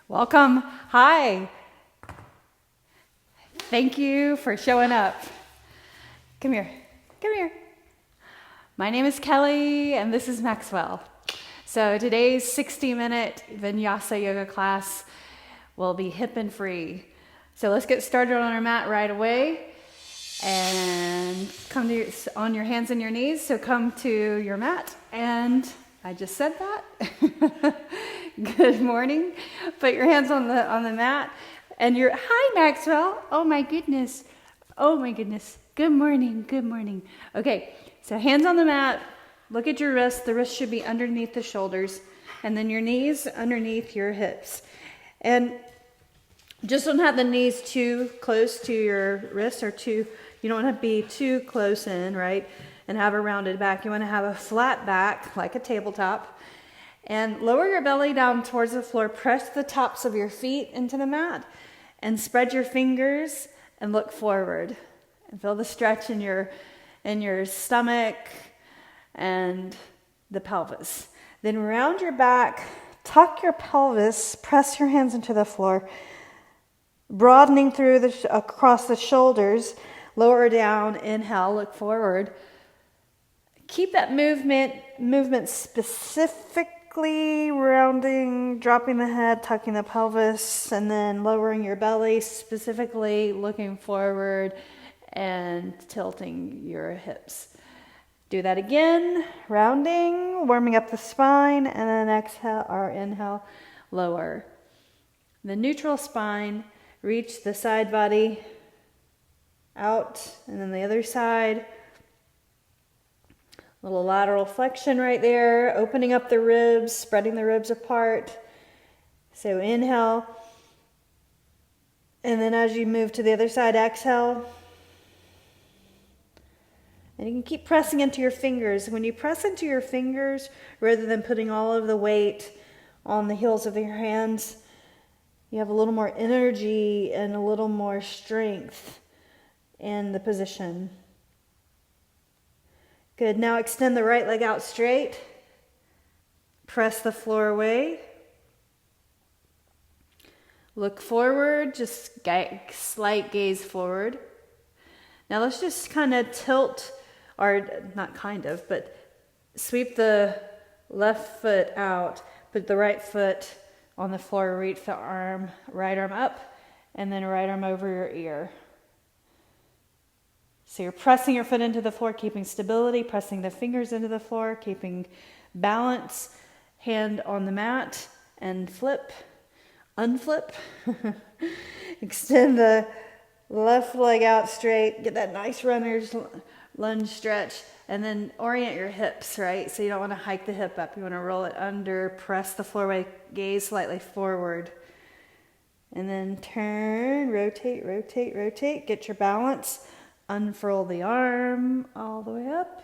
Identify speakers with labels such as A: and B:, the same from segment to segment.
A: Welcome. Hi. Thank you for showing up. Come here. Come here. My name is Kelly and this is Maxwell. So today's 60-minute vinyasa yoga class will be hip and free. So let's get started on our mat right away and come to on your hands and your knees. So come to your mat, and I just said that. Good morning. Put your hands on the mat, and you're hi Maxwell. Oh my goodness. Oh my goodness. Good morning. Good morning. Okay, so hands on the mat. Look at your wrists. The wrists should be underneath the shoulders, and then your knees underneath your hips. And just don't have the knees too close to your wrists or you don't want to be too close in, right? And have a rounded back. You want to have a flat back like a tabletop. And lower your belly down towards the floor. Press the tops of your feet into the mat and spread your fingers and look forward. And feel the stretch in your stomach and the pelvis. Then round your back, tuck your pelvis, press your hands into the floor, broadening through across the shoulders, lower down, inhale, look forward. Keep that movement specifically rounding, dropping the head, tucking the pelvis, and then lowering your belly, specifically looking forward and tilting your hips. Do that again, rounding, warming up the spine, and then exhale or inhale, lower. The neutral spine, reach the side body out, and then the other side. Little lateral flexion right there, opening up the ribs, spreading the ribs apart. So inhale, and then as you move to the other side, exhale. And you can keep pressing into your fingers. When you press into your fingers, rather than putting all of the weight on the heels of your hands, you have a little more energy and a little more strength in the position. Good. Now extend the right leg out straight. Press the floor away. Look forward, just slight gaze forward. Now let's just kind of tilt, or not kind of, but sweep the left foot out, put the right foot on the floor, reach the arm, right arm up, and then right arm over your ear. So you're pressing your foot into the floor, keeping stability, pressing the fingers into the floor, keeping balance, hand on the mat, and flip, unflip. Extend the left leg out straight, get that nice runner's lunge stretch, and then orient your hips, right? So you don't want to hike the hip up. You want to roll it under, press the floor away, gaze slightly forward. And then turn, rotate, rotate, rotate. Get your balance. Unfurl the arm all the way up.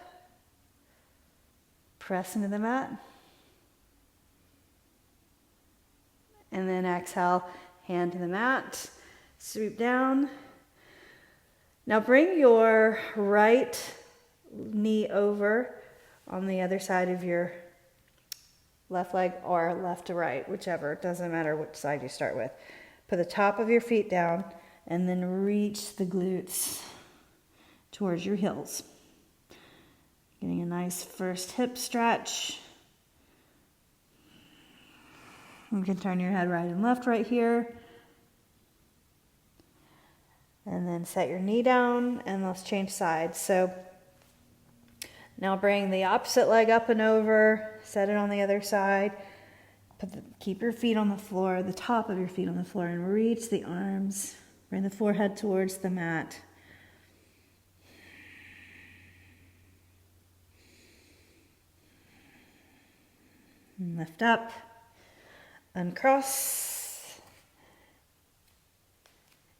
A: Press into the mat. And then exhale, hand to the mat. Sweep down. Now bring your right knee over on the other side of your left leg, or left to right, whichever. It doesn't matter which side you start with. Put the top of your feet down and then reach the glutes towards your heels. Getting a nice first hip stretch. You can turn your head right and left right here. And then set your knee down and let's change sides. So now bring the opposite leg up and over, set it on the other side. Keep your feet on the floor, the top of your feet on the floor, and reach the arms. Bring the forehead towards the mat. And lift up, uncross.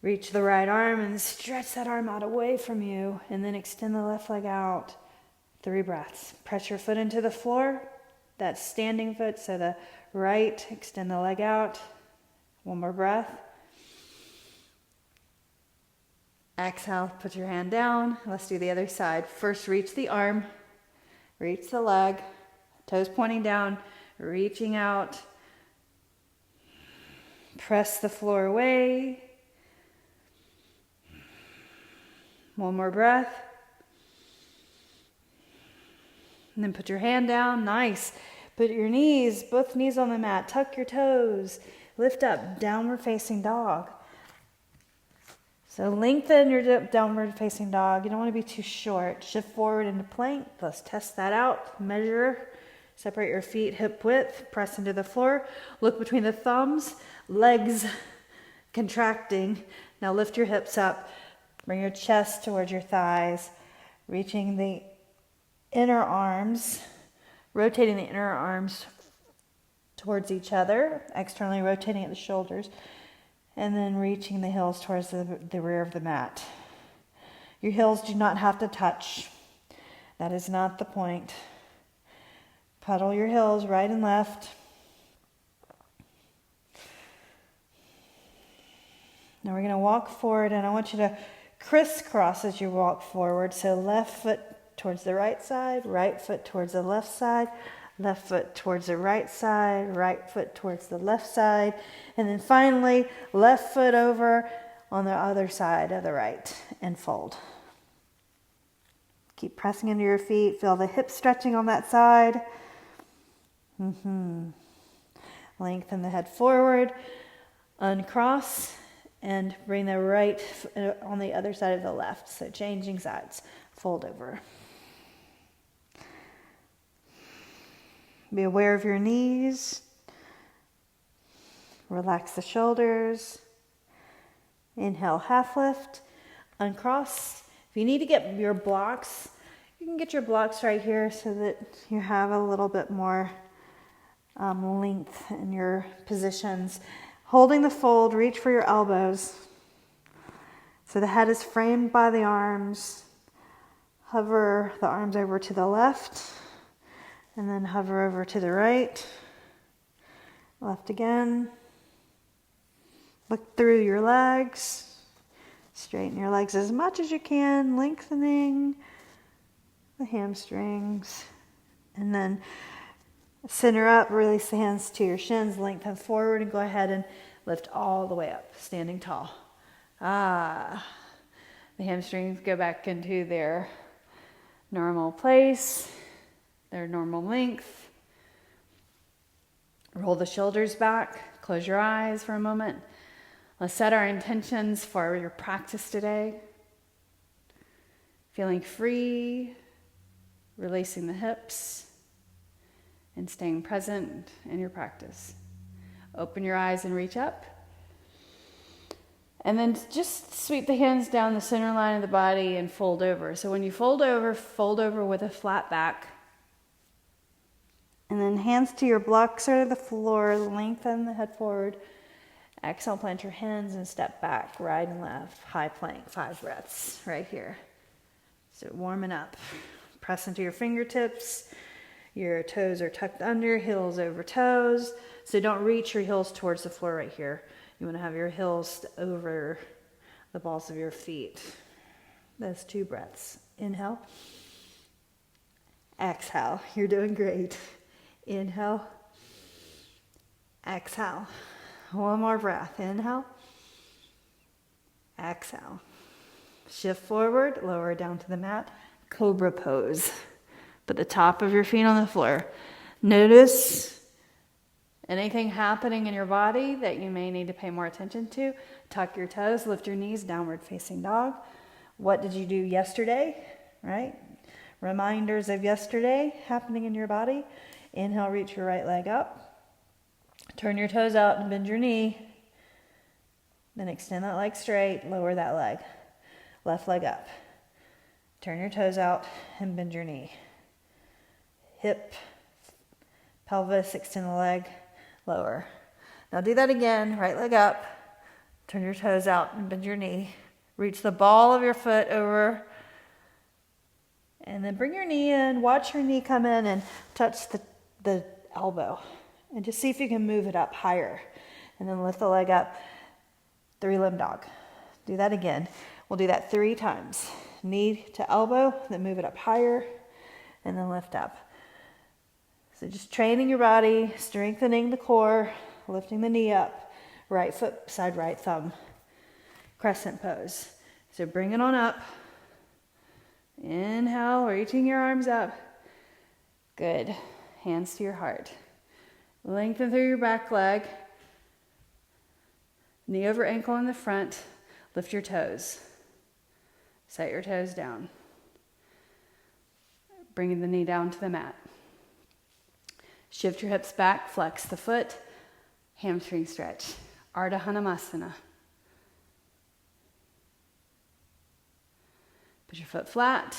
A: Reach the right arm and stretch that arm out away from you, and then extend the left leg out. 3 breaths. Press your foot into the floor, that standing foot, so the right, extend the leg out. 1 more breath. Exhale, put your hand down. Let's do the other side. First, reach the arm, reach the leg, toes pointing down, reaching out. Press the floor away. One more breath. And then put your hand down. Nice. Put your knees, both knees on the mat. Tuck your toes. Lift up, downward facing dog. So lengthen your downward facing dog. You don't want to be too short. Shift forward into plank. Let's test that out. Measure. Separate your feet hip width. Press into the floor. Look between the thumbs. Legs contracting. Now lift your hips up. Bring your chest towards your thighs. Reaching the inner arms. Rotating the inner arms towards each other. Externally rotating at the shoulders. And then reaching the heels towards the rear of the mat. Your heels do not have to touch. That is not the point. Pedal your heels right and left. Now we're going to walk forward, and I want you to crisscross as you walk forward. So left foot towards the right side, right foot towards the left side, left foot towards the right side, right foot towards the left side, and then finally left foot over on the other side of the right and fold. Keep pressing into your feet. Feel the hips stretching on that side. Lengthen the head forward, uncross, and bring the right on the other side of the left. So changing sides, fold over. Be aware of your knees. Relax the shoulders. Inhale, half lift, uncross. If you need to get your blocks, you can get your blocks right here so that you have a little bit more length in your positions. Holding the fold, reach for your elbows. So the head is framed by the arms. Hover the arms over to the left, and then hover over to the right. Left again. Look through your legs. Straighten your legs as much as you can, lengthening the hamstrings. And then center up, release the hands to your shins, lengthen forward, and go ahead and lift all the way up, standing tall. The hamstrings go back into their normal place, their normal length. Roll the shoulders back, close your eyes for a moment. Let's set our intentions for your practice today. Feeling free, releasing the hips, and staying present in your practice. Open your eyes and reach up. And then just sweep the hands down the center line of the body and fold over. So when you fold over with a flat back. And then hands to your blocks or the floor, lengthen the head forward. Exhale, plant your hands and step back, right and left. High plank, 5 breaths right here. So warming up. Press into your fingertips. Your toes are tucked under, heels over toes. So don't reach your heels towards the floor right here. You want to have your heels over the balls of your feet. Those 2 breaths. Inhale. Exhale. You're doing great. Inhale. Exhale. One more breath. Inhale. Exhale. Shift forward, lower down to the mat. Cobra pose. Put the top of your feet on the floor. Notice anything happening in your body that you may need to pay more attention to. Tuck your toes, lift your knees, downward facing dog. What did you do yesterday, right? Reminders of yesterday happening in your body. Inhale, reach your right leg up. Turn your toes out and bend your knee. Then extend that leg straight, lower that leg. Left leg up. Turn your toes out and bend your knee. Hip, pelvis, extend the leg, lower. Now do that again, right leg up. Turn your toes out and bend your knee. Reach the ball of your foot over. And then bring your knee in. Watch your knee come in and touch the elbow. And just see if you can move it up higher. And then lift the leg up. 3-limb dog. Do that again. We'll do that 3 times. Knee to elbow, then move it up higher, and then lift up. So just training your body, strengthening the core, lifting the knee up, right foot beside right thumb. Crescent pose. So bring it on up. Inhale, reaching your arms up. Good. Hands to your heart. Lengthen through your back leg. Knee over ankle in the front. Lift your toes. Set your toes down. Bringing the knee down to the mat. Shift your hips back, flex the foot. Hamstring stretch. Ardha Hanumasana. Put your foot flat,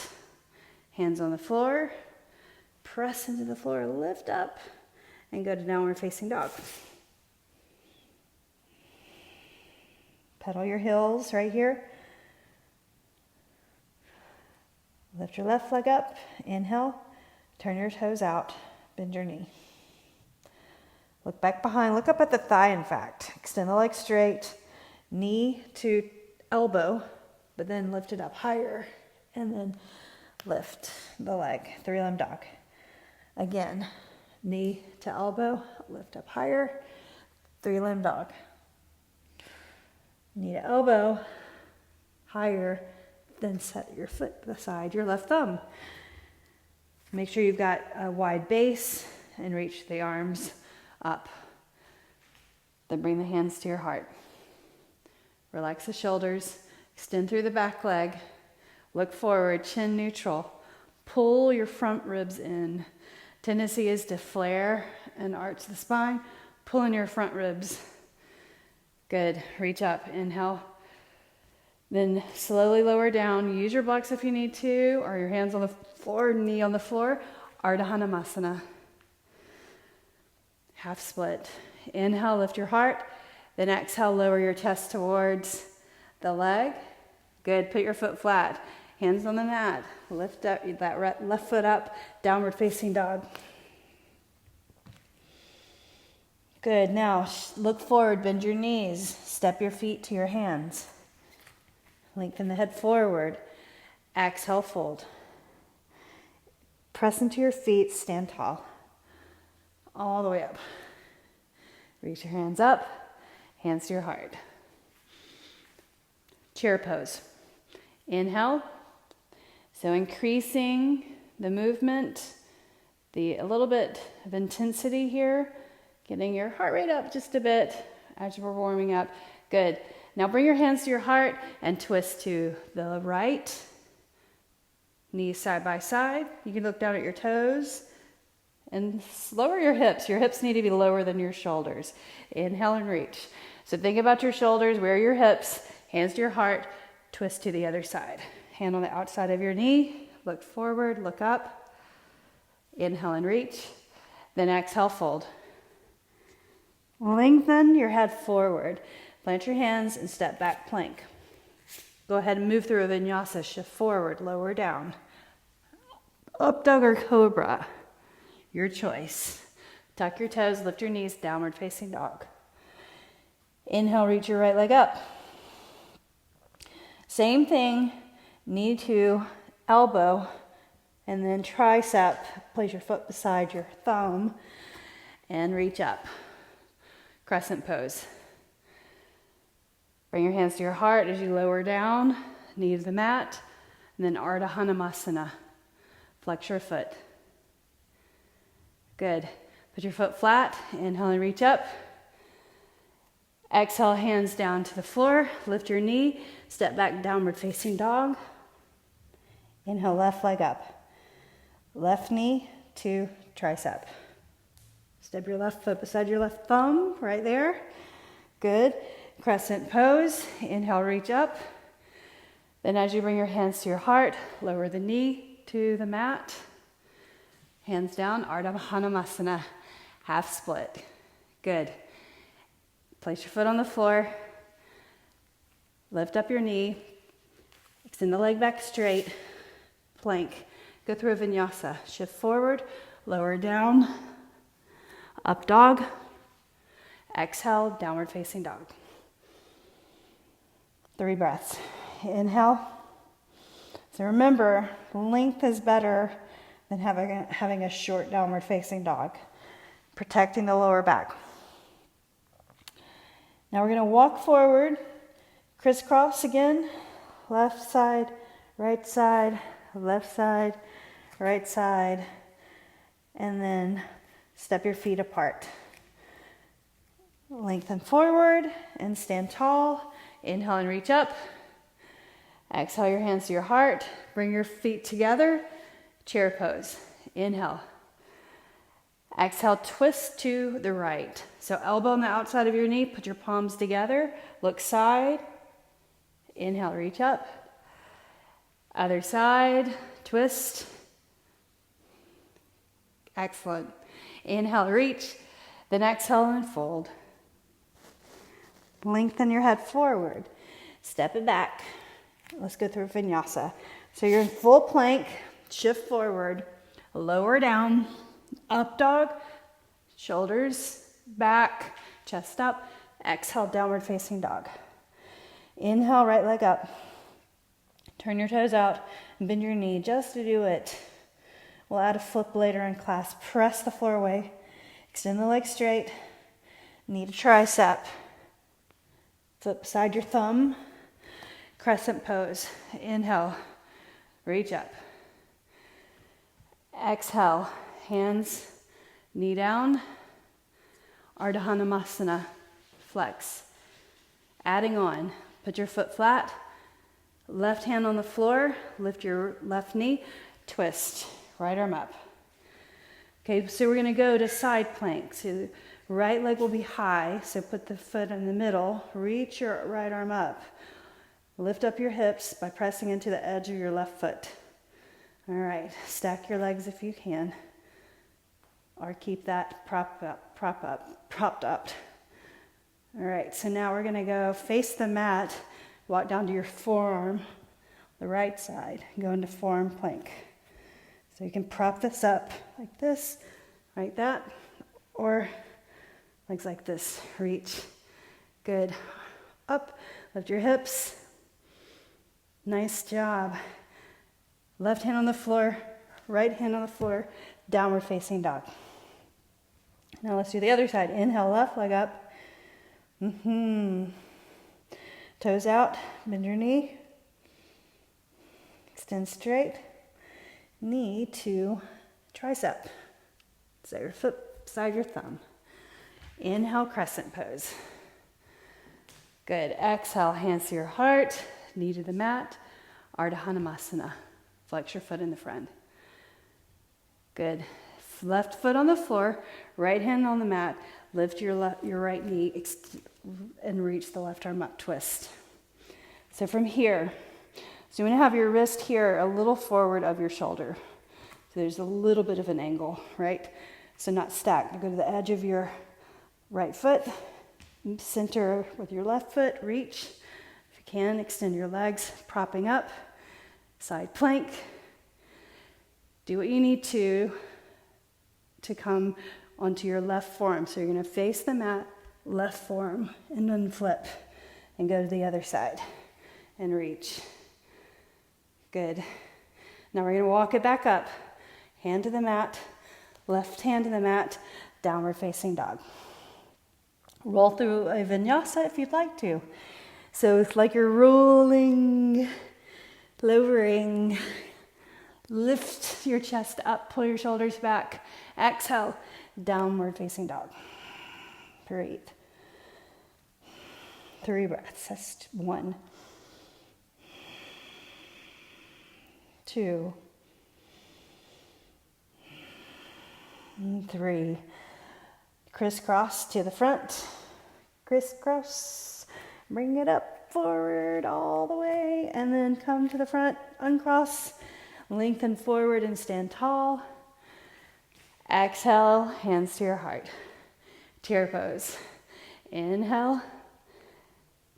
A: hands on the floor, press into the floor, lift up, and go to downward facing dog. Pedal your heels right here. Lift your left leg up, inhale, turn your toes out, bend your knee. Look back behind, look up at the thigh in fact. Extend the leg straight, knee to elbow, but then lift it up higher. And then lift the leg, three-limb dog. Again, knee to elbow, lift up higher, three-limb dog. Knee to elbow, higher, then set your foot beside your left thumb. Make sure you've got a wide base and reach the arms up. Then bring the hands to your heart. Relax the shoulders, extend through the back leg. Look forward, chin neutral. Pull your front ribs in. Tendency is to flare and arch the spine. Pull in your front ribs. Good. Reach up. Inhale. Then slowly lower down. Use your blocks if you need to, or your hands on the floor, knee on the floor. Ardha Hanumasana. Half split. Inhale, lift your heart. Then exhale, lower your chest towards the leg. Good. Put your foot flat. Hands on the mat. Lift up that left foot up. Downward facing dog. Good. Now look forward. Bend your knees. Step your feet to your hands. Lengthen the head forward. Exhale, fold. Press into your feet. Stand tall. All the way up. Reach your hands up. Hands to your heart. Chair pose. Inhale. So increasing the movement, a little bit of intensity here, getting your heart rate up just a bit as we're warming up. Good. Now bring your hands to your heart and twist to the right. Knees side by side. You can look down at your toes and lower your hips. Your hips need to be lower than your shoulders. Inhale and reach. So think about your shoulders, where are your hips, hands to your heart, twist to the other side. Hand on the outside of your knee, look forward, look up. Inhale and reach. Then exhale, fold. Lengthen your head forward. Plant your hands and step back plank. Go ahead and move through a vinyasa. Shift forward, lower down. Up dog or cobra. Your choice. Tuck your toes, lift your knees, downward facing dog. Inhale, reach your right leg up. Same thing. Knee to elbow, and then tricep. Place your foot beside your thumb and reach up. Crescent pose. Bring your hands to your heart as you lower down, knee to the mat, and then Ardha Hanumasana. Flex your foot. Good. Put your foot flat. Inhale and reach up. Exhale, hands down to the floor. Lift your knee. Step back, downward facing dog. Inhale, left leg up. Left knee to tricep. Step your left foot beside your left thumb, right there. Good. Crescent pose. Inhale, reach up. Then as you bring your hands to your heart, lower the knee to the mat. Hands down, Ardha Hanumasana. Half split. Good. Place your foot on the floor. Lift up your knee. Extend the leg back straight. Plank. Go through a vinyasa. Shift forward, lower down. Up dog. Exhale, downward facing dog. 3 breaths. Inhale. So remember, length is better than having a short downward facing dog. Protecting the lower back.
B: Now we're going to walk forward, crisscross again, left side, right side, left side, right side, and then step your feet apart. Lengthen forward and stand tall. Inhale and reach up. Exhale your hands to your heart. Bring your feet together. Chair pose. Inhale. Exhale, twist to the right. So elbow on the outside of your knee. Put your palms together. Look side. Inhale, reach up. Other side. Twist. Excellent. Inhale, reach. Then exhale and fold. Lengthen your head forward. Step it back. Let's go through vinyasa. So you're in full plank. Shift forward. Lower down. Up dog. Shoulders back. Chest up. Exhale, downward facing dog. Inhale, right leg up. Turn your toes out and bend your knee just to do it. We'll add a flip later in class. Press the floor away. Extend the leg straight. Knee to tricep. Flip beside your thumb. Crescent pose. Inhale. Reach up. Exhale. Hands, knee down. Ardha Hanumasana. Flex. Adding on. Put your foot flat. Left hand on the floor. Lift your left knee. Twist. Right arm up. Okay, so we're going to go to side plank. So right leg will be high, so put the foot in the middle. Reach your right arm up. Lift up your hips by pressing into the edge of your left foot. All right, stack your legs if you can. Or keep that propped up. All right, so now we're going to go face the mat. Walk down to your forearm, the right side. Go into forearm plank. So you can prop this up like this, like that, or legs like this. Reach. Good. Up. Lift your hips. Nice job. Left hand on the floor, right hand on the floor, downward facing dog. Now let's do the other side. Inhale, left leg up. Toes out, bend your knee. Extend straight. Knee to tricep. So your foot beside your thumb. Inhale, crescent pose. Good. Exhale, hands to your heart, knee to the mat. Ardha Hanumasana. Flex your foot in the front. Good. Left foot on the floor, right hand on the mat. Lift your right knee and reach the left arm up, twist. So from here, so you want to have your wrist here a little forward of your shoulder. So there's a little bit of an angle, right? So not stacked. Go to the edge of your right foot, center with your left foot, reach. If you can, extend your legs, propping up, side plank. Do what you need to come onto your left forearm. So you're going to face the mat, left forearm, and then flip and go to the other side and reach. Good. Now we're going to walk it back up. Hand to the mat, left hand to the mat, downward facing dog. Roll through a vinyasa if you'd like to. So it's like you're rolling, lowering. Lift your chest up, pull your shoulders back. Exhale, downward facing dog. Breathe. 3 breaths. That's 1, 2, and 3. Crisscross to the front. Crisscross. Bring it up forward all the way, and then come to the front. Uncross. Lengthen forward and stand tall. Exhale, hands to your heart. Chair pose. Inhale.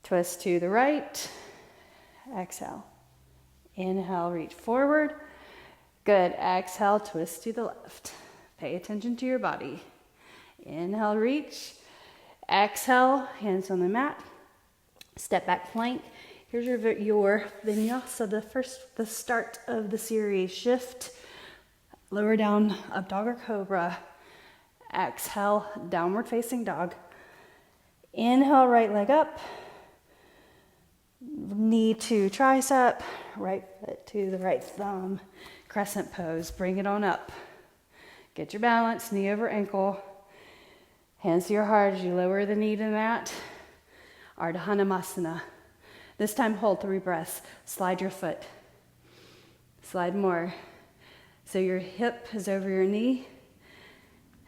B: Twist to the right. Exhale. Inhale, reach forward. Good. Exhale, twist to the left. Pay attention to your body. Inhale, reach. Exhale, hands on the mat. Step back plank. Here's your vinyasa, the start of the series. Shift, lower down, up dog or cobra. Exhale, downward facing dog. Inhale, right leg up. Knee to tricep, right foot to the right thumb. Crescent pose, bring it on up. Get your balance, knee over ankle. Hands to your heart as you lower the knee to the mat. Ardha Hanumasana. This time hold 3 breaths. Slide your foot. Slide more. So your hip is over your knee.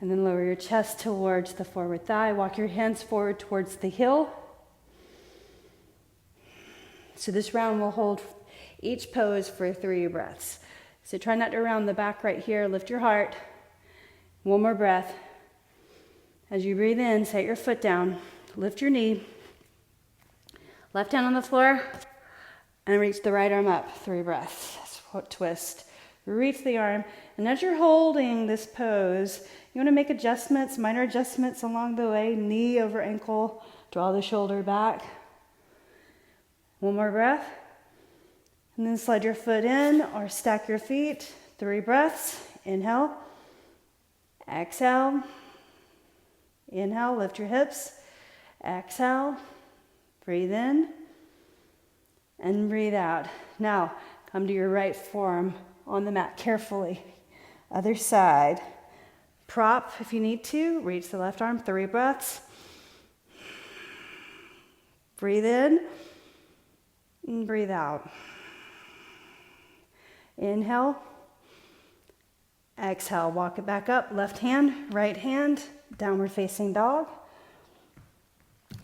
B: And then lower your chest towards the forward thigh. Walk your hands forward towards the heel. So this round will hold each pose for 3 breaths. So try not to round the back right here. Lift your heart. One more breath. As you breathe in, set your foot down. Lift your knee. Left hand on the floor. And reach the right arm up. 3 breaths. Twist. Reach the arm. And as you're holding this pose, you want to make adjustments, minor adjustments along the way. Knee over ankle. Draw the shoulder back. One more breath. And then slide your foot in or stack your feet. 3 breaths. Inhale. Exhale. Inhale, lift your hips. Exhale. Breathe in. And breathe out. Now, come to your right forearm on the mat carefully. Other side. Prop if you need to. Reach the left arm. 3 breaths. Breathe in. And breathe out. Inhale. Exhale. Walk it back up. Left hand, right hand. Downward facing dog.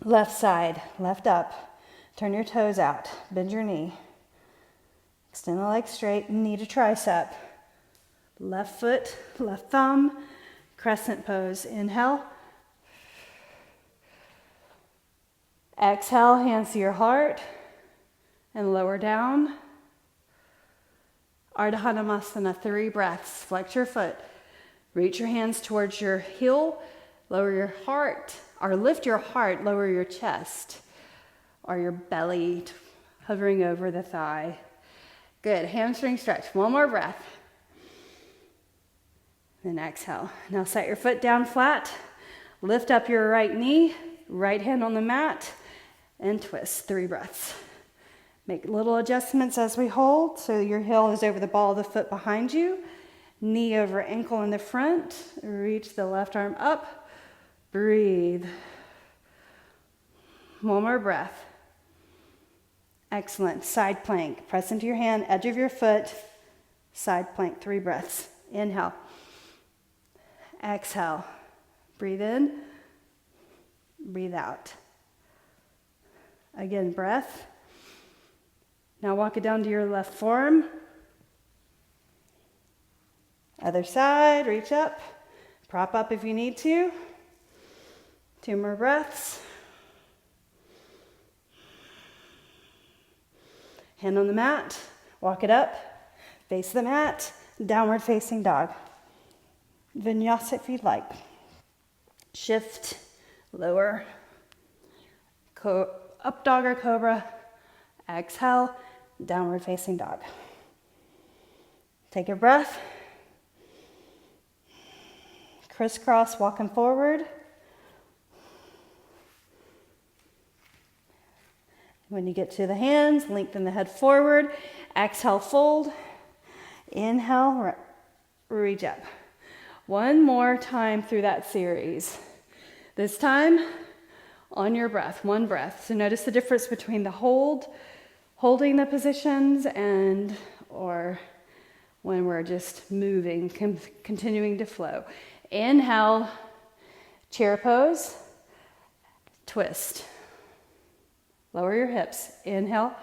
B: Left side, left up. Turn your toes out. Bend your knee. Extend the leg straight. Knee to tricep. Left foot, left thumb. Crescent pose. Inhale. Exhale. Hands to your heart. And lower down. Ardha Hanumasana, 3 breaths. Flex your foot. Reach your hands towards your heel. Lower your heart, or lift your heart, lower your chest, or your belly hovering over the thigh. Good, hamstring stretch. One more breath. Then exhale. Now set your foot down flat. Lift up your right knee, right hand on the mat, and twist. 3 breaths. Make little adjustments as we hold, so your heel is over the ball of the foot behind you. Knee over ankle in the front. Reach the left arm up. Breathe. One more breath. Excellent. Side plank. Press into your hand, edge of your foot. Side plank. 3 breaths. Inhale. Exhale. Breathe in. Breathe out. Again, breath. Now walk it down to your left forearm. Other side, reach up. Prop up if you need to. 2 more breaths. Hand on the mat. Walk it up. Face the mat. Downward facing dog. Vinyasa if you'd like. Shift. Lower. Up dog or cobra. Exhale. Downward facing dog. Take a breath. Crisscross, walking forward. When you get to the hands, lengthen the head forward. Exhale, fold. Inhale, reach up. One more time through that series. This time, on your breath, 1 breath. So notice the difference between the holding the positions, and or when we're just moving, continuing to flow. Inhale, chair pose, twist. Lower your hips. Inhale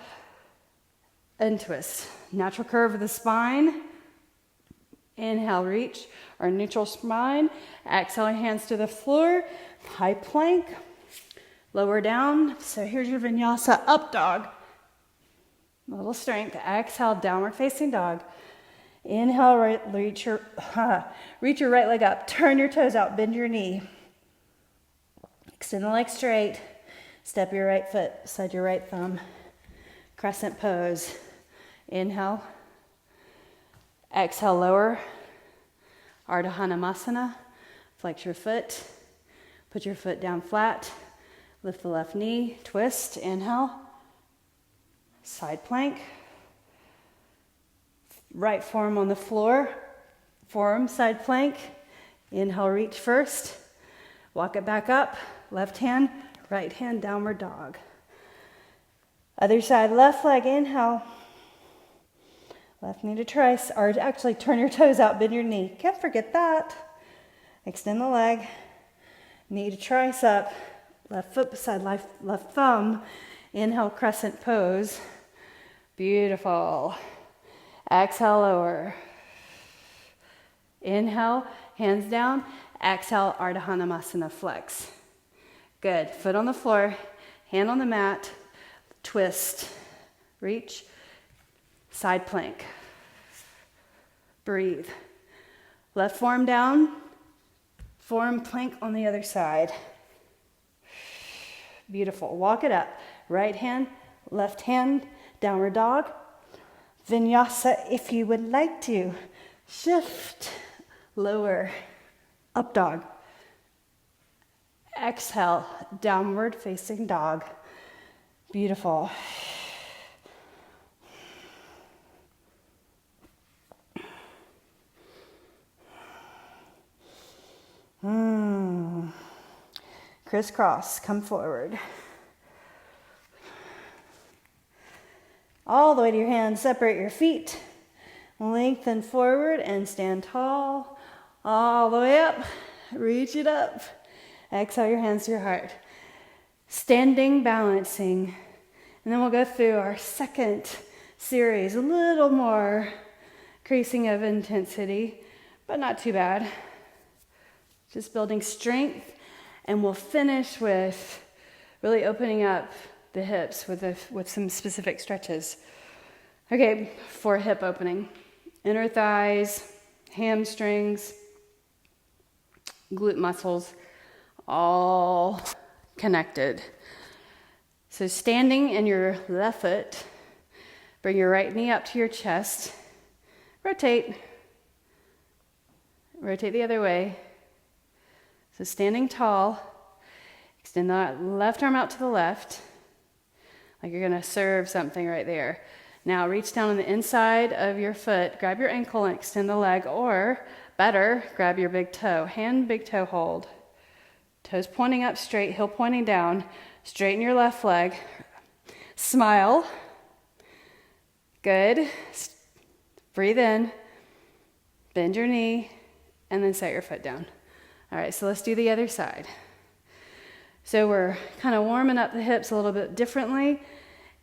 B: and twist. Natural curve of the spine. Inhale, reach, or neutral spine. Exhale, hands to the floor. High plank. Lower down. So here's your vinyasa up dog. A little strength. Exhale, downward facing dog. Inhale, reach your right leg up. Turn your toes out. Bend your knee. Extend the leg straight. Step your right foot beside your right thumb. Crescent pose. Inhale. Exhale, lower. Ardha Hanumasana. Flex your foot. Put your foot down flat. Lift the left knee, twist, inhale. Side plank. Right forearm on the floor, forearm side plank. Inhale, reach first. Walk it back up. Left hand, right hand, downward dog. Other side, left leg, inhale. Left knee to trice, or actually turn your toes out, bend your knee. Can't forget that. Extend the leg. Knee to trice up. Left foot beside left thumb. Inhale, crescent pose. Beautiful. Exhale, lower. Inhale, hands down. Exhale, Ardha Hanumasana, flex. Good. Foot on the floor, hand on the mat, twist, reach, side plank. Breathe. Left forearm down, forearm plank on the other side. Beautiful. Walk it up. Right hand, left hand, downward dog. Vinyasa if you would like to. Shift, lower, up dog. Exhale, downward facing dog. Beautiful. Crisscross, come forward. All the way to your hands, separate your feet. Lengthen forward and stand tall. All the way up, reach it up. Exhale your hands to your heart. Standing, balancing. And then we'll go through our second series, a little more increasing of intensity, but not too bad. Just building strength. And we'll finish with really opening up the hips with some specific stretches. Okay, for hip opening. Inner thighs, hamstrings, glute muscles, all connected. So standing in your left foot, bring your right knee up to your chest. Rotate. Rotate the other way. So standing tall, extend the left arm out to the left, like you're going to serve something right there. Now reach down on the inside of your foot, grab your ankle and extend the leg, or better, grab your big toe. Hand, big toe hold. Toes pointing up straight, heel pointing down. Straighten your left leg. Smile. Good. Breathe in. Bend your knee, and then set your foot down. All right, so let's do the other side. So we're kind of warming up the hips a little bit differently.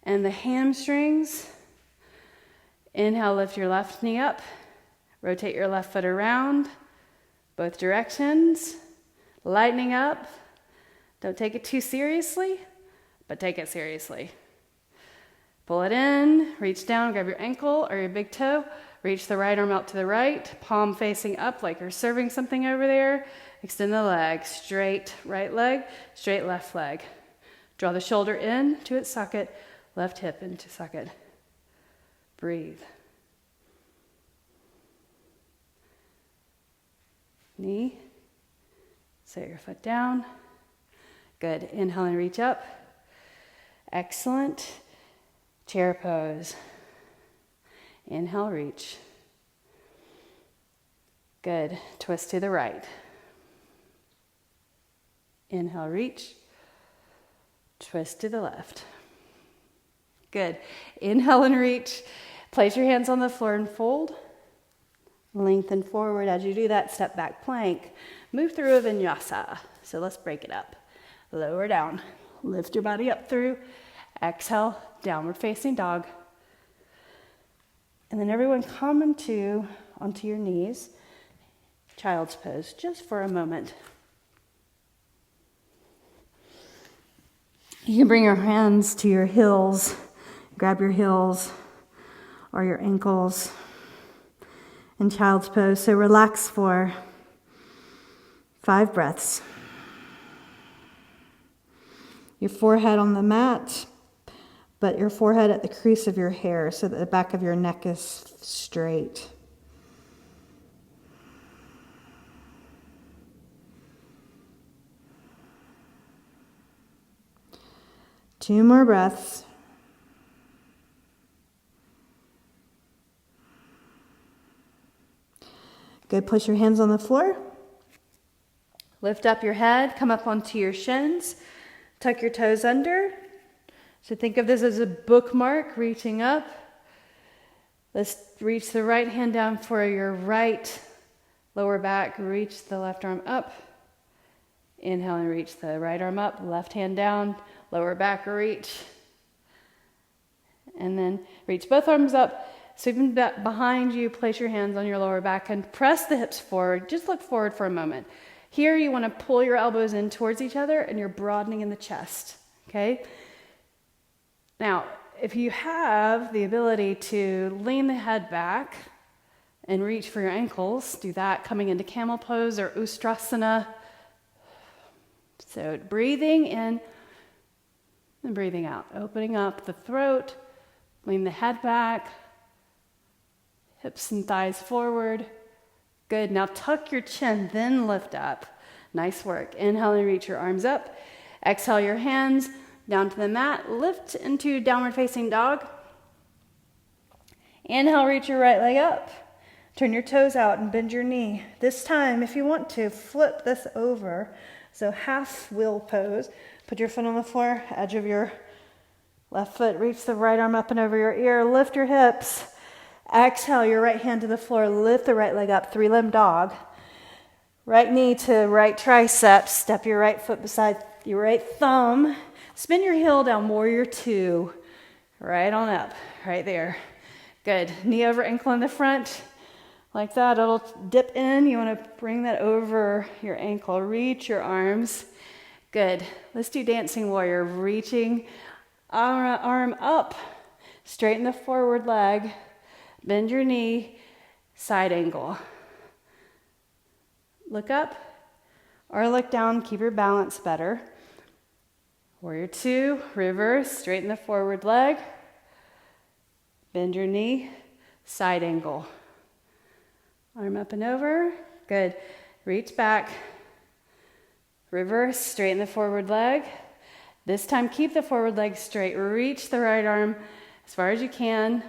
B: And the hamstrings. Inhale, lift your left knee up. Rotate your left foot around. Both directions. Lightening up. Don't take it too seriously, but take it seriously. Pull it in, reach down, grab your ankle or your big toe. Reach the right arm out to the right, palm facing up like you're serving something over there. Extend the leg, straight right leg, straight left leg. Draw the shoulder in to its socket, left hip into socket. Breathe. Knee. Set your foot down. Good. Inhale and reach up. Excellent. Chair pose. Inhale, reach. Good. Twist to the right. Inhale, reach. Twist to the left. Good. Inhale and reach. Place your hands on the floor and fold. Lengthen forward. As you do that, step back plank. Move through a vinyasa. So let's break it up. Lower down. Lift your body up through. Exhale, downward facing dog. And then everyone come onto your knees. Child's pose, just for a moment. You can bring your hands to your heels. Grab your heels or your ankles in child's pose. So relax for 5 breaths. Your forehead on the mat, but your forehead at the crease of your hair so that the back of your neck is straight. 2 more breaths. Good, place your hands on the floor. Lift up your head, come up onto your shins. Tuck your toes under. So think of this as a bookmark, reaching up. Let's reach the right hand down for your right lower back. Reach the left arm up. Inhale and reach the right arm up. Left hand down, lower back reach. And then reach both arms up. Sweeping behind you, place your hands on your lower back and press the hips forward. Just look forward for a moment. Here you want to pull your elbows in towards each other and you're broadening in the chest, okay? Now, if you have the ability to lean the head back and reach for your ankles, do that coming into camel pose or ustrasana. So breathing in and breathing out, opening up the throat, lean the head back, hips and thighs forward. Good. Now tuck your chin, then lift up. Nice work. Inhale and reach your arms up. Exhale your hands down to the mat. Lift into downward facing dog. Inhale, reach your right leg up. Turn your toes out and bend your knee. This time, if you want to, flip this over. So half wheel pose. Put your foot on the floor, edge of your left foot. Reach the right arm up and over your ear. Lift your hips. Exhale your right hand to the floor. Lift the right leg up, 3-limb dog. Right knee to right tricep. Step your right foot beside your right thumb. Spin your heel down, warrior 2. Right on up, right there. Good. Knee over ankle in the front. Like that, it'll dip in. You want to bring that over your ankle. Reach your arms. Good. Let's do dancing warrior. Reaching arm up. Straighten the forward leg. Bend your knee. Side angle. Look up or look down. Keep your balance better. Warrior 2. Reverse. Straighten the forward leg. Bend your knee. Side angle. Arm up and over. Good. Reach back. Reverse. Straighten the forward leg. This time, keep the forward leg straight. Reach the right arm as far as you can,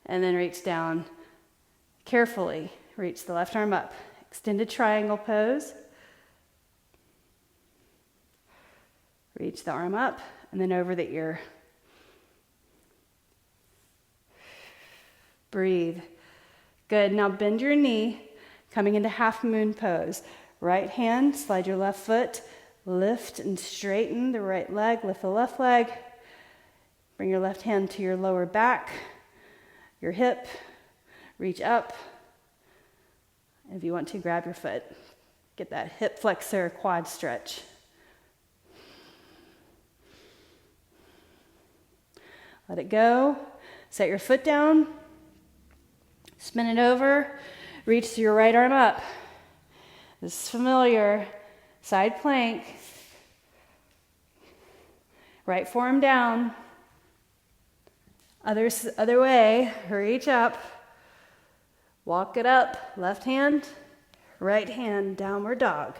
B: and then reach down. Carefully, reach the left arm up. Extended triangle pose. Reach the arm up, and then over the ear. Breathe. Good. Now bend your knee, coming into half moon pose. Right hand, slide your left foot, lift and straighten the right leg, lift the left leg. Bring your left hand to your lower back, your hip, reach up. If you want to, grab your foot. Get that hip flexor quad stretch. Let it go. Set your foot down. Spin it over. Reach your right arm up. This is familiar. Side plank. Right forearm down. Other way. Reach up. Walk it up. Left hand. Right hand. Downward dog.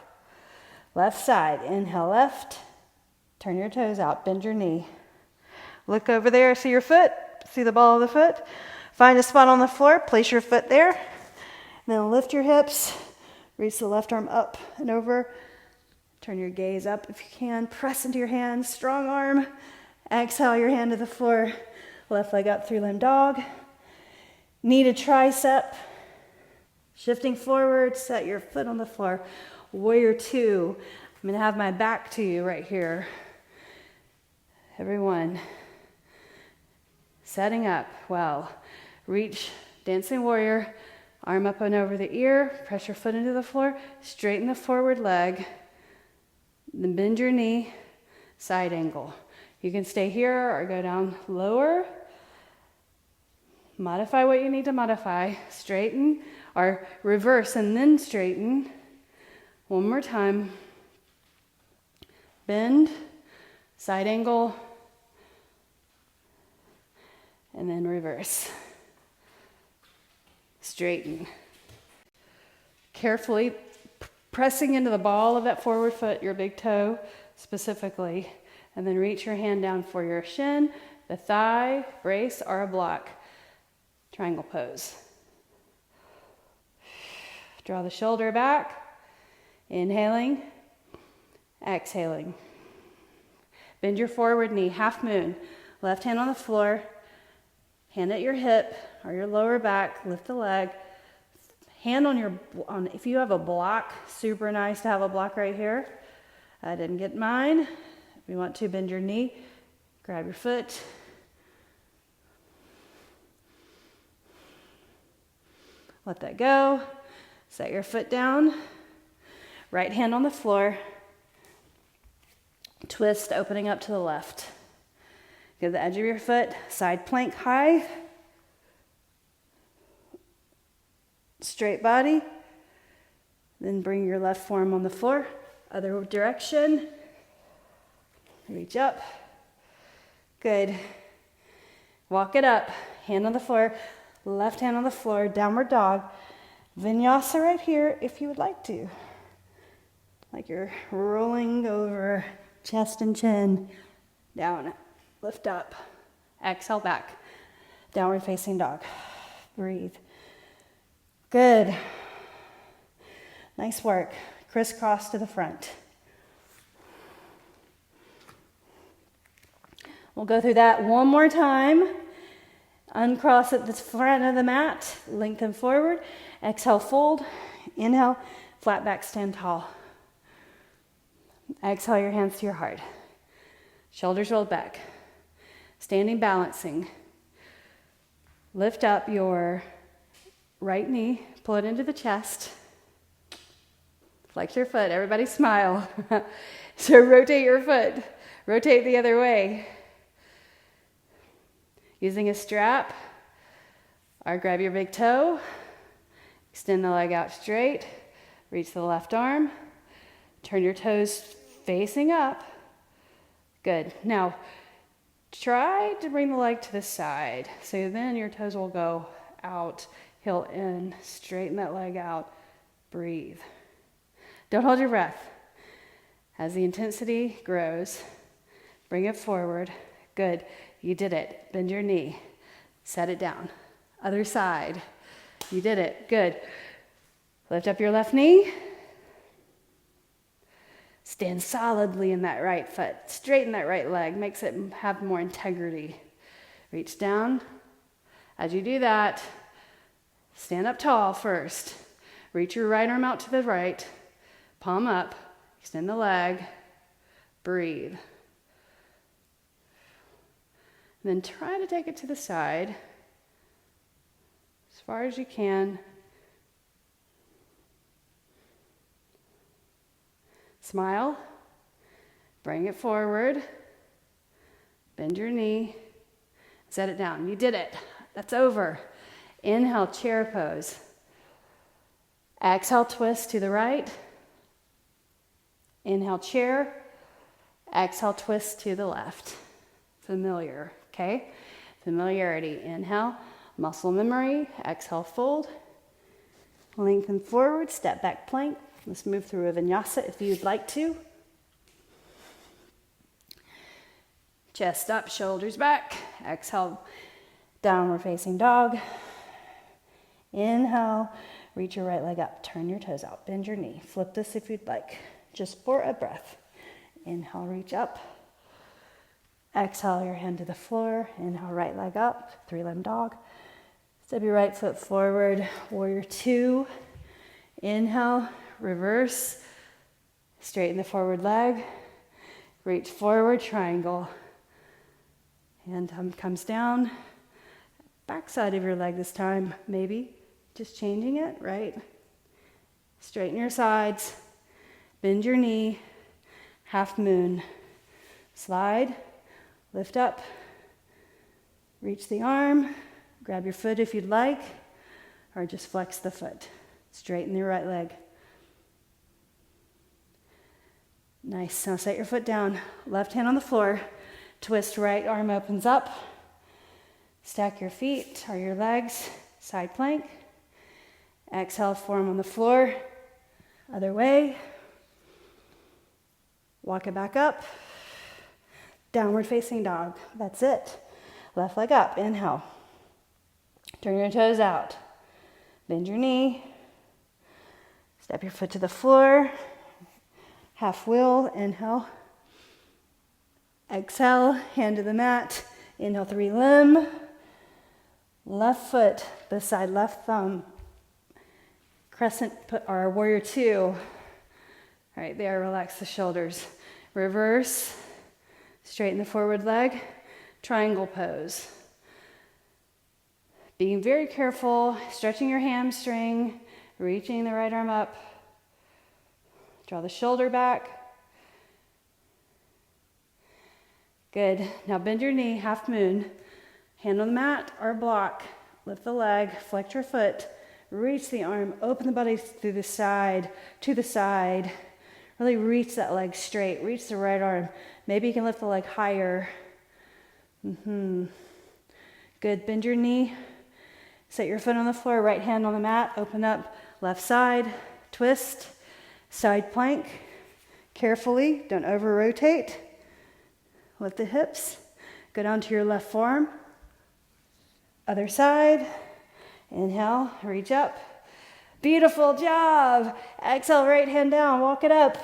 B: Left side. Inhale left. Turn your toes out. Bend your knee. Look over there. See your foot. See the ball of the foot. Find a spot on the floor, place your foot there, and then lift your hips, reach the left arm up and over, turn your gaze up if you can, press into your hands, strong arm, exhale your hand to the floor, left leg up, 3-limb dog, knee to tricep, shifting forward, set your foot on the floor, warrior 2, I'm going to have my back to you right here, everyone, setting up, well. Reach, dancing warrior, arm up and over the ear, press your foot into the floor, straighten the forward leg, then bend your knee, side angle. You can stay here or go down lower. Modify what you need to modify. Straighten or reverse and then straighten. One more time. Bend, side angle, and then reverse. Straighten. Carefully pressing into the ball of that forward foot, your big toe specifically,
A: And then reach your hand down for your shin, the thigh, brace, or a block. Triangle pose. Draw the shoulder back. Inhaling, exhaling. Bend your forward knee, half moon. Left hand on the floor, hand at your hip or your lower back, lift the leg. Hand on if you have a block, super nice to have a block right here. I didn't get mine. If you want to, bend your knee, grab your foot. Let that go. Set your foot down. Right hand on the floor. Twist, opening up to the left. Give the edge of your foot, side plank high. Straight body. Then bring your left forearm on the floor. Other direction. Reach up. Good. Walk it up. Hand on the floor. Left hand on the floor. Downward dog. Vinyasa right here if you would like to. Like you're rolling over chest and chin. Down. Lift up. Exhale back. Downward facing dog. Breathe. Good. Nice work. Crisscross to the front. We'll go through that one more time. Uncross at the front of the mat. Lengthen forward. Exhale, fold. Inhale, flat back, stand tall. Exhale your hands to your heart. Shoulders rolled back. Standing balancing. Lift up your right knee. Pull it into the chest. Flex your foot. Everybody smile. So rotate your foot. Rotate the other way. Using a strap, or grab your big toe. Extend the leg out straight. Reach the left arm. Turn your toes facing up. Good. Now, try to bring the leg to the side. So then your toes will go out, heel in. Straighten that leg out. Breathe. Don't hold your breath. As the intensity grows, bring it forward. Good. You did it. Bend your knee. Set it down. Other side. You did it. Good. Lift up your left knee. Stand solidly in that right foot. Straighten that right leg. Makes it have more integrity. Reach down. As you do that, stand up tall first. Reach your right arm out to the right. Palm up. Extend the leg. Breathe. And then try to take it to the side as far as you can. Smile. Bring it forward. Bend your knee. Set it down. You did it. That's over. Inhale, chair pose. Exhale, twist to the right. Inhale, chair. Exhale, twist to the left. Familiar, okay? Familiarity. Inhale, muscle memory. Exhale, fold. Lengthen forward, step back plank. Let's move through a vinyasa if you'd like to. Chest up, shoulders back. Exhale, downward facing dog. Inhale, reach your right leg up. Turn your toes out. Bend your knee. Flip this if you'd like, just for a breath. Inhale, reach up. Exhale your hand to the floor. Inhale, right leg up. Three-limb dog. Step your right foot forward. Warrior two. Inhale, reverse. Straighten the forward leg. Reach forward, triangle. Hand comes down. Back side of your leg this time, maybe. Just changing it, right? Straighten your sides. Bend your knee. Half moon. Slide. Lift up, reach the arm, grab your foot if you'd like, or just flex the foot. Straighten your right leg. Nice. Now set your foot down. Left hand on the floor. Twist, right arm opens up. Stack your feet or your legs. Side plank. Exhale, forearm on the floor. Other way. Walk it back up.
B: Downward facing dog. That's it. Left leg up. Inhale. Turn your toes out. Bend your knee. Step your foot to the floor. Half wheel. Inhale. Exhale. Hand to the mat. Inhale, 3 limb. Left foot beside left thumb. Crescent or warrior 2. All right, there, relax the shoulders. Reverse. Straighten the forward leg. Triangle pose. Being very careful, stretching your hamstring, reaching the right arm up. Draw the shoulder back. Good. Now bend your knee, half moon. Hand on the mat or block. Lift the leg, flex your foot. Reach the arm, open the body through the side, to the side. Really reach that leg straight. Reach the right arm. Maybe you can lift the leg higher. Good. Bend your knee. Set your foot on the floor, right hand on the mat. Open up, left side. Twist. Side plank. Carefully, don't over rotate. Lift the hips. Go down to your left forearm. Other side. Inhale, reach up. Beautiful job. Exhale, right hand down, walk it up.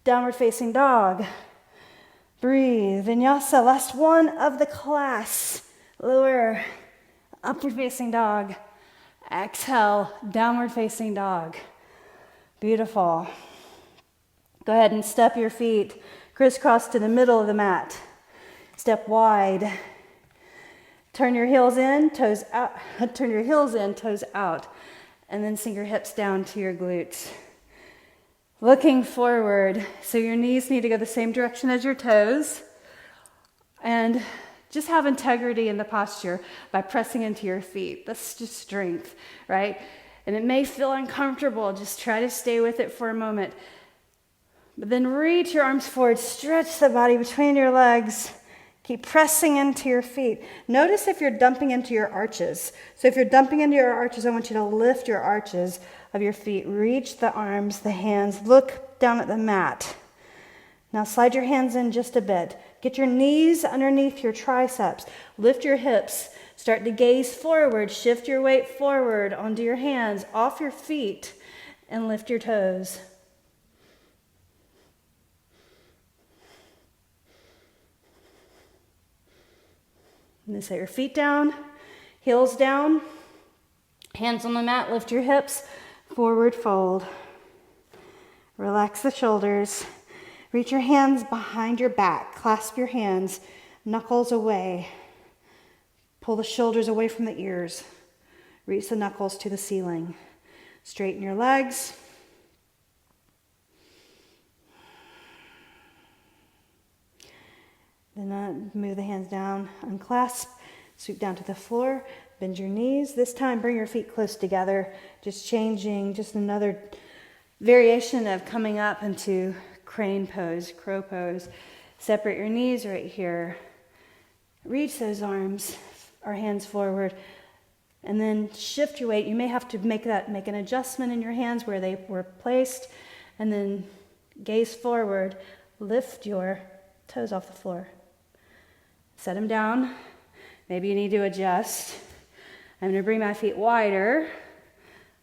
B: Downward facing dog. Breathe. Vinyasa, last one of the class. Lower, upward facing dog. Exhale, downward facing dog. Beautiful. Go ahead and step your feet crisscross to the middle of the mat. Step wide. Turn your heels in, toes out. Turn your heels in, toes out. And then sink your hips down to your glutes. Looking forward, so your knees need to go the same direction as your toes. And just have integrity in the posture by pressing into your feet. That's just strength, right? And it may feel uncomfortable. Just try to stay with it for a moment. But then reach your arms forward. Stretch the body between your legs. Keep pressing into your feet. Notice if you're dumping into your arches. So if you're dumping into your arches, I want you to lift your arches of your feet. Reach the arms, the hands. Look down at the mat. Now slide your hands in just a bit. Get your knees underneath your triceps. Lift your hips. Start to gaze forward. Shift your weight forward onto your hands, off your feet, and lift your toes. And then set your feet down, heels down, hands on the mat, lift your hips, forward fold. Relax the shoulders. Reach your hands behind your back. Clasp your hands, knuckles away. Pull the shoulders away from the ears. Reach the knuckles to the ceiling. Straighten your legs. Then move the hands down, unclasp, sweep down to the floor, bend your knees. This time bring your feet close together, just changing, just another variation of coming up into crane pose, crow pose. Separate your knees right here. Reach those arms or hands forward, and then shift your weight. You may have to make an adjustment in your hands where they were placed, and then gaze forward, lift your toes off the floor. Set them down. Maybe you need to adjust. I'm going to bring my feet wider.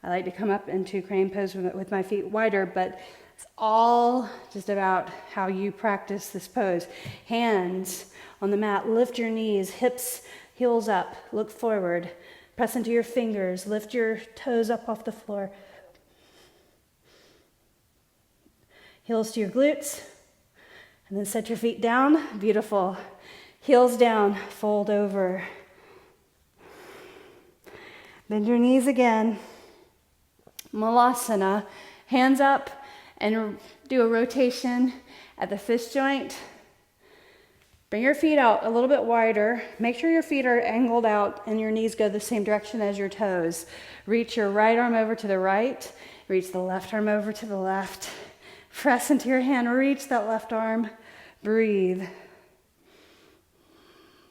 B: I like to come up into crane pose with my feet wider, but it's all just about how you practice this pose. Hands on the mat, lift your knees, hips, heels up, look forward. Press into your fingers, lift your toes up off the floor. Heels to your glutes, and then set your feet down. Beautiful. Heels down, fold over. Bend your knees again. Malasana, hands up, and do a rotation at the fist joint. Bring your feet out a little bit wider. Make sure your feet are angled out and your knees go the same direction as your toes. Reach your right arm over to the right. Reach the left arm over to the left. Press into your hand, reach that left arm. Breathe.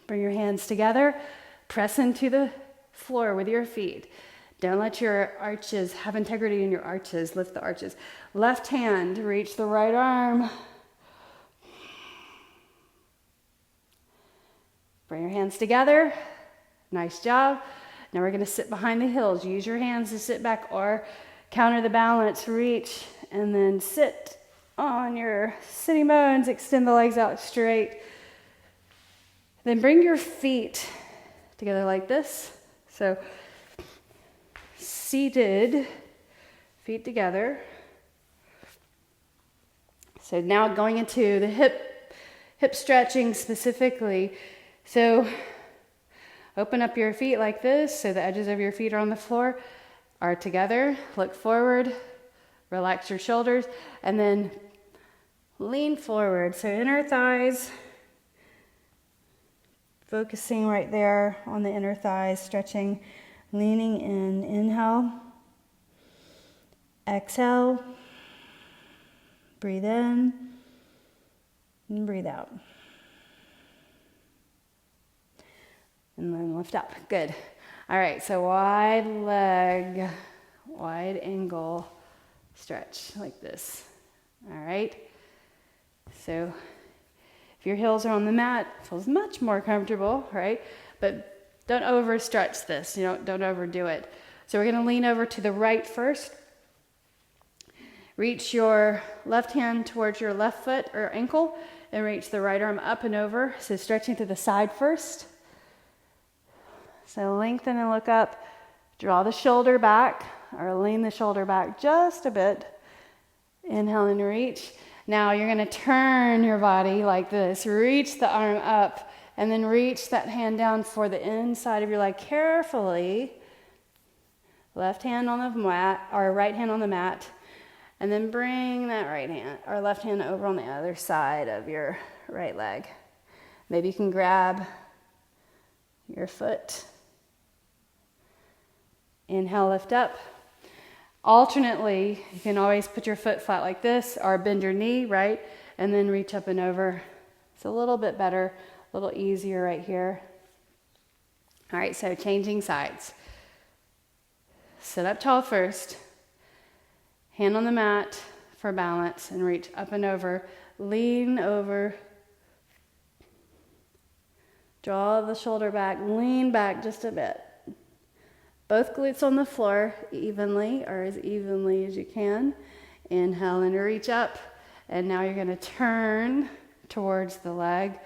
B: Bring your hands together. Press into the floor with your feet. Don't let your arches, have integrity in your arches. Lift the arches. Left hand, reach the right arm. Bring your hands together. Nice job. Now we're going to sit behind the heels. Use your hands to sit back or counter the balance. Reach and then sit on your sitting bones. Extend the legs out straight. Then bring your feet together like this. So seated, feet together. So now going into the hip stretching specifically. So open up your feet like this so the edges of your feet are on the floor, are together. Look forward, relax your shoulders, and then lean forward. So inner thighs, focusing right there on the inner thighs, stretching, leaning in. Inhale, exhale, breathe in, and breathe out. And then lift up. Good. All right, so wide leg, wide angle stretch like this. All right. So if your heels are on the mat, it feels much more comfortable, right? But don't overstretch this. Don't overdo it. So we're going to lean over to the right first. Reach your left hand towards your left foot or ankle and reach the right arm up and over. So stretching to the side first. So lengthen and look up. Draw the shoulder back or lean the shoulder back just a bit. Inhale and reach. Now you're going to turn your body like this. Reach the arm up and then reach that hand down for the inside of your leg carefully. Left hand on the mat or right hand on the mat. And then bring that right hand or left hand over on the other side of your right leg. Maybe you can grab your foot. Inhale, lift up. Alternately, you can always put your foot flat like this or bend your knee, right? And then reach up and over. It's a little bit better, a little easier right here. All right, so changing sides. Sit up tall first. Hand on the mat for balance and reach up and over. Lean over. Draw the shoulder back, lean back just a bit. Both glutes on the floor evenly or as evenly as you can. Inhale and reach up. And now you're going to turn towards the leg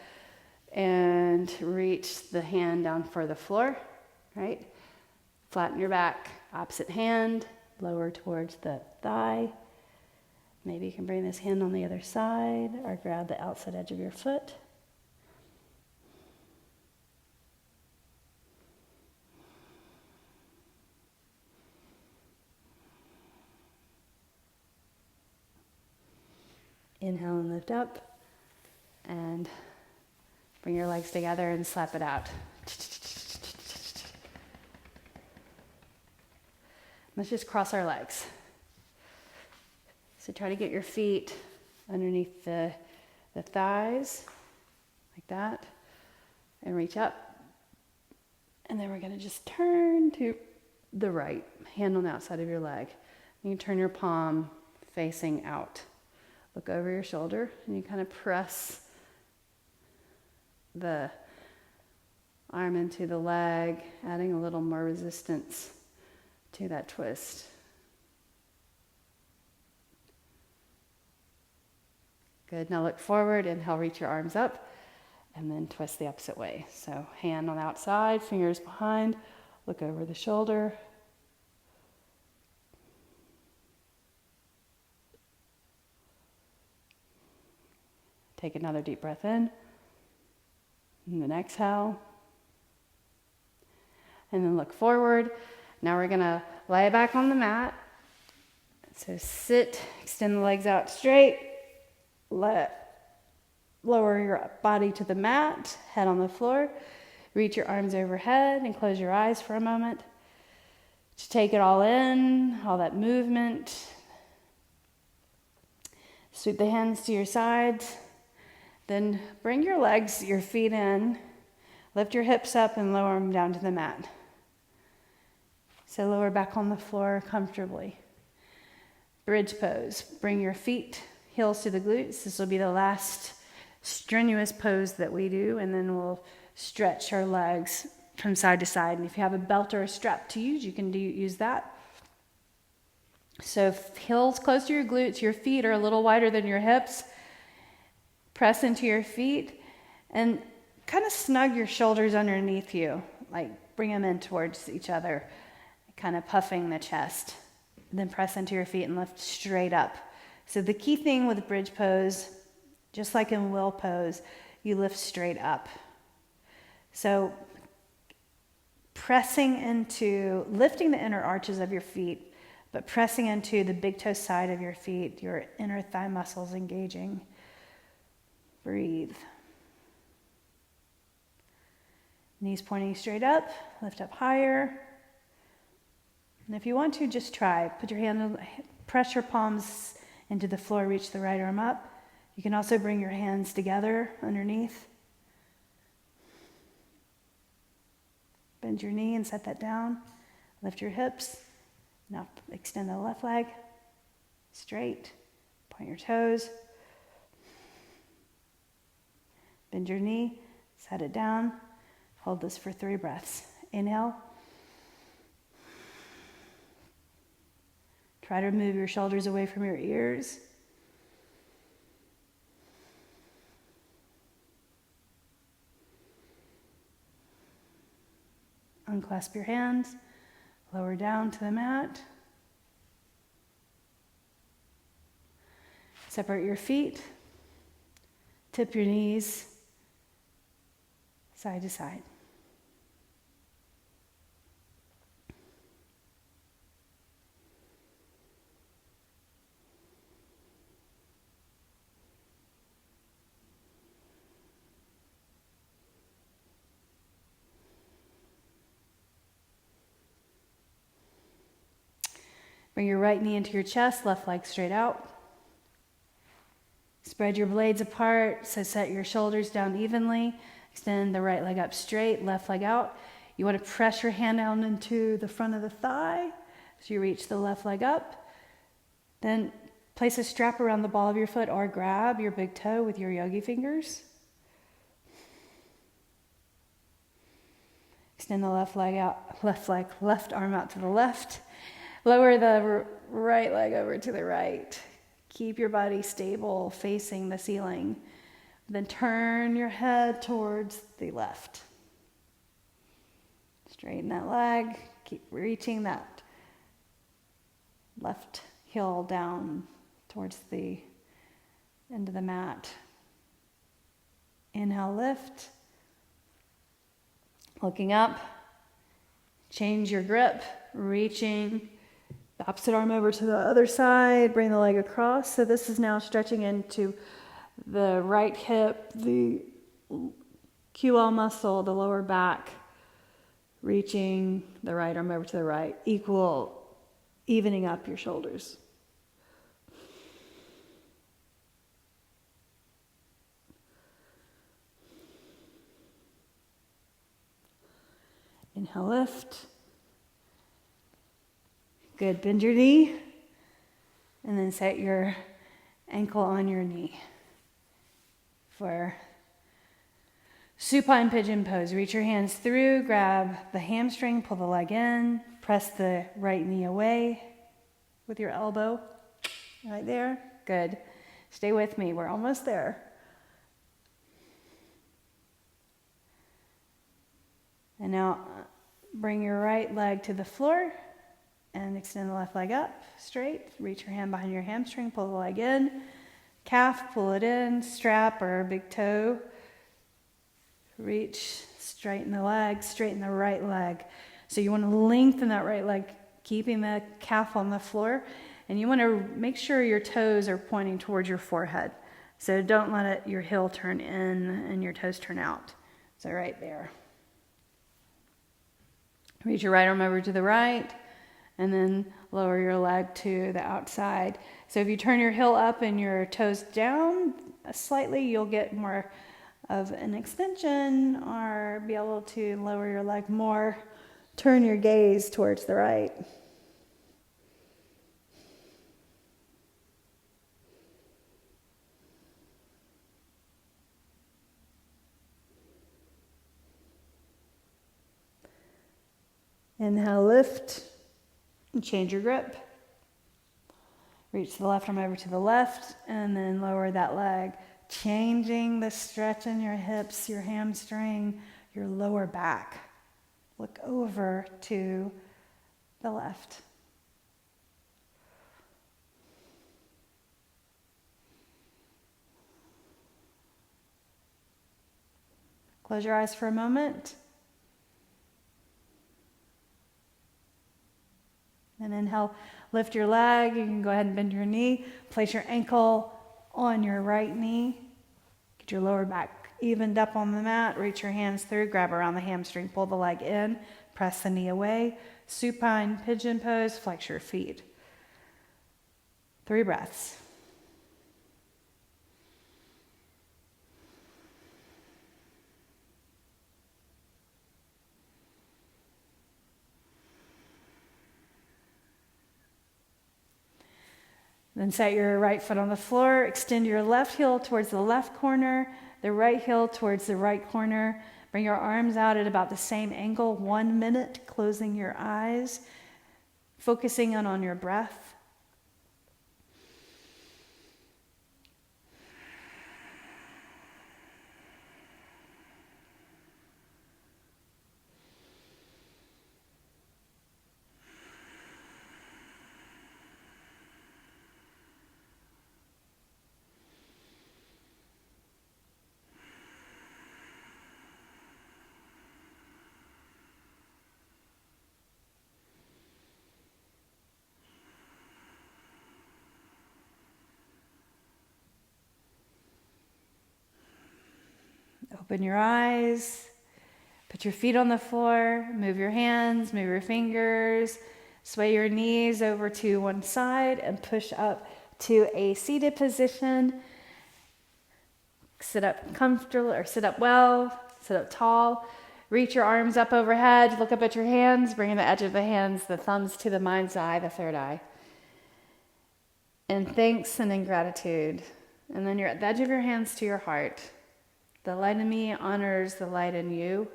B: and reach the hand down for the floor, right? Flatten your back. Opposite hand, lower towards the thigh. Maybe you can bring this hand on the other side or grab the outside edge of your foot. Inhale and lift up and bring your legs together and slap it out. Let's just cross our legs. So try to get your feet underneath the thighs, like that, and reach up. And then we're going to just turn to the right, hand on the outside of your leg. You can turn your palm facing out. Look over your shoulder and you kind of press the arm into the leg, adding a little more resistance to that twist. Good. Now look forward, inhale, reach your arms up, and then twist the opposite way. So hand on the outside, fingers behind, look over the shoulder. Take another deep breath in, and then exhale. And then look forward. Now we're gonna lie back on the mat. So sit, extend the legs out straight. Lower your body to the mat, head on the floor. Reach your arms overhead and close your eyes for a moment. To take it all in, all that movement. Sweep the hands to your sides. Then bring your legs, your feet in. Lift your hips up and lower them down to the mat. So lower back on the floor comfortably. Bridge pose. Bring your feet, heels to the glutes. This will be the last strenuous pose that we do, and then we'll stretch our legs from side to side. And if you have a belt or a strap to use, you can use that. So heels close to your glutes, your feet are a little wider than your hips. Press into your feet and kind of snug your shoulders underneath you, like bring them in towards each other, kind of puffing the chest. Then press into your feet and lift straight up. So the key thing with bridge pose, just like in wheel pose, you lift straight up. So pressing into, lifting the inner arches of your feet, but pressing into the big toe side of your feet, your inner thigh muscles engaging. Breathe. Knees pointing straight up, lift up higher. And if you want to, just try. Put your hand, press your palms into the floor, reach the right arm up. You can also bring your hands together underneath. Bend your knee and set that down. Lift your hips. Now extend the left leg. Straight. Point your toes. Bend your knee. Set it down. Hold this for 3 breaths. Inhale. Try to move your shoulders away from your ears. Unclasp your hands. Lower down to the mat. Separate your feet. Tip your knees side to side. Bring your right knee into your chest, left leg straight out. Spread your blades apart, so set your shoulders down evenly. Extend the right leg up straight, left leg out. You want to press your hand down into the front of the thigh as you reach the left leg up. Then place a strap around the ball of your foot or grab your big toe with your yogi fingers. Extend the left leg out, left arm out to the left. Lower the right leg over to the right. Keep your body stable, facing the ceiling. Then turn your head towards the left. Straighten that leg. Keep reaching that left heel down towards the end of the mat. Inhale, lift. Looking up. Change your grip, reaching the opposite arm over to the other side, bring the leg across. So this is now stretching into the right hip, the QL muscle, the lower back, reaching the right arm over to the right, evening up your shoulders. Inhale, lift. Good, bend your knee, and then set your ankle on your knee for supine pigeon pose. Reach your hands through, grab the hamstring, pull the leg in, press the right knee away with your elbow, right there. Good. Stay with me, we're almost there. And now bring your right leg to the floor. And extend the left leg up, straight. Reach your hand behind your hamstring, pull the leg in. Calf, pull it in. Strap or big toe. Reach, straighten the leg, straighten the right leg. So you want to lengthen that right leg, keeping the calf on the floor. And you want to make sure your toes are pointing towards your forehead. So don't let your heel turn in and your toes turn out. So right there. Reach your right arm over to the right. And then lower your leg to the outside. So if you turn your heel up and your toes down slightly, you'll get more of an extension or be able to lower your leg more. Turn your gaze towards the right. Inhale, lift, and change your grip. Reach the left arm over to the left, and then lower that leg, changing the stretch in your hips, your hamstring, your lower back. Look over to the left. Close your eyes for a moment. And inhale, lift your leg. You can go ahead and bend your knee. Place your ankle on your right knee. Get your lower back evened up on the mat. Reach your hands through, grab around the hamstring, pull the leg in, press the knee away. Supine pigeon pose, flex your feet. 3 breaths. Then set your right foot on the floor, extend your left heel towards the left corner, the right heel towards the right corner. Bring your arms out at about the same angle, 1 minute, closing your eyes, focusing on your breath. Open your eyes, put your feet on the floor, move your hands, move your fingers, sway your knees over to one side and push up to a seated position. Sit up comfortable or sit up well, sit up tall. Reach your arms up overhead, look up at your hands, bringing the edge of the hands, the thumbs to the mind's eye, the third eye. In thanks and in gratitude. And then you're at the edge of your hands to your heart. The light in me honors the light in you.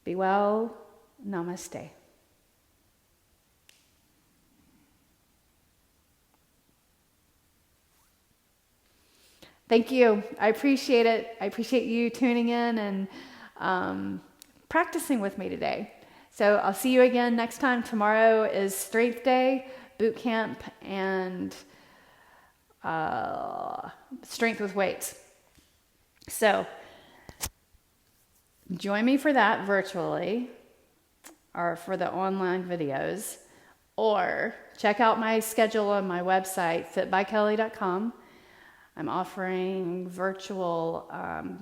B: Be well. Namaste. Thank you. I appreciate it. I appreciate you tuning in and practicing with me today. So I'll see you again next time. Tomorrow is Strength Day, boot camp, and strength with weights. So join me for that virtually or for the online videos, or check out my schedule on my website, fitbykellie.com. I'm offering virtual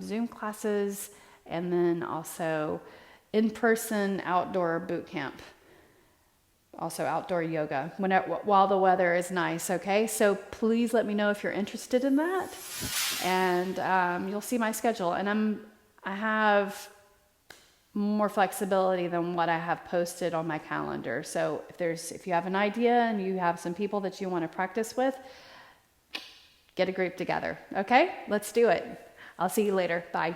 B: Zoom classes and then also in-person outdoor boot camp. Also outdoor yoga while the weather is nice, okay? So please let me know if you're interested in that. And you'll see my schedule. And I have more flexibility than what I have posted on my calendar. So if you have an idea and you have some people that you want to practice with, get a group together, okay? Let's do it. I'll see you later. Bye.